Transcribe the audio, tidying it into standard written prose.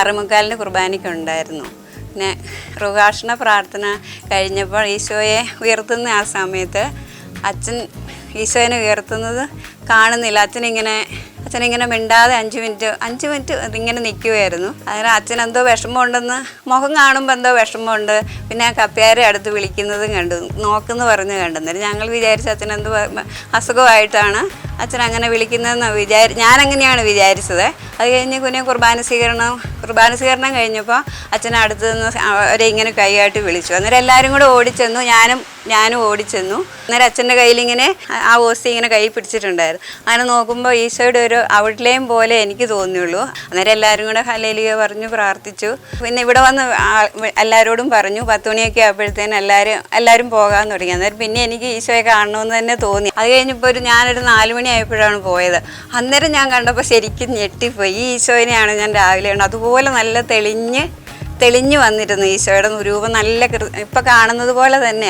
6:45 കുർബാനയ്ക്കുണ്ടായിരുന്നു. പിന്നെ റുഹാഷണ പ്രാർത്ഥന കഴിഞ്ഞപ്പോൾ ഈശോയെ ഉയർത്തുന്ന ആ സമയത്ത് അച്ഛൻ ഈശോനെ ഉയർത്തുന്നത് കാണുന്നില്ല. അച്ഛനിങ്ങനെ മിണ്ടാതെ 5 മിനിറ്റ് ഇങ്ങനെ നിൽക്കുമായിരുന്നു. അതിന് അച്ഛനെന്തോ വിഷമമുണ്ടെന്ന്, മുഖം കാണുമ്പോൾ എന്തോ വിഷമമുണ്ട്. പിന്നെ ആ കപ്പ്യാരെ അടുത്ത് വിളിക്കുന്നതും കണ്ടു, നോക്കുന്നു പറഞ്ഞ് കണ്ടു. അന്നേരം ഞങ്ങൾ വിചാരിച്ചു അച്ഛനെന്തോ അസുഖമായിട്ടാണ് അച്ഛൻ അങ്ങനെ വിളിക്കുന്നതെന്ന് ഞാനങ്ങനെയാണ് വിചാരിച്ചത്. അത് കഴിഞ്ഞ് കുർബാന സ്വീകരണം കഴിഞ്ഞപ്പോൾ അച്ഛൻ അടുത്ത് നിന്ന് അവരെ ഇങ്ങനെ കൈയായിട്ട് വിളിച്ചു. അന്നേരം എല്ലാവരും കൂടെ ഓടിച്ചെന്നു, ഞാനും ഓടിച്ചെന്നു. അന്നേരം അച്ഛൻ്റെ കയ്യിലിങ്ങനെ ആ ഓസ്തി ഇങ്ങനെ കൈ പിടിച്ചിട്ടുണ്ടായിരുന്നു. അങ്ങനെ നോക്കുമ്പോൾ ഈശോയുടെ ഒരു ഔട്ട്ലൈൻ പോലെ എനിക്ക് തോന്നിയുള്ളൂ. അന്നേരം എല്ലാവരും കൂടെ ഹല്ലേലൂയ പറഞ്ഞു പ്രാർത്ഥിച്ചു. പിന്നെ ഇവിടെ വന്ന് എല്ലാവരോടും പറഞ്ഞു. 10 മണിയൊക്കെ ആയപ്പോഴത്തേനും എല്ലാവരും പോകാൻ തുടങ്ങി. അന്നേരം പിന്നെ എനിക്ക് ഈശോയെ കാണണമെന്ന് തന്നെ തോന്നി. അത് കഴിഞ്ഞപ്പോൾ ഞാനൊരു 4 മണി ആയപ്പോഴാണ് പോയത്. അന്നേരം ഞാൻ കണ്ടപ്പോൾ ശരിക്കും ഞെട്ടിപ്പോയി. ഈ ഈശോനെയാണ് ഞാൻ രാവിലെ കണ്ടത്. അതുപോലെ നല്ല തെളിഞ്ഞ് വന്നിരുന്നു ഈശോയുടെ രൂപം. നല്ല ഇപ്പം കാണുന്നത് പോലെ തന്നെ.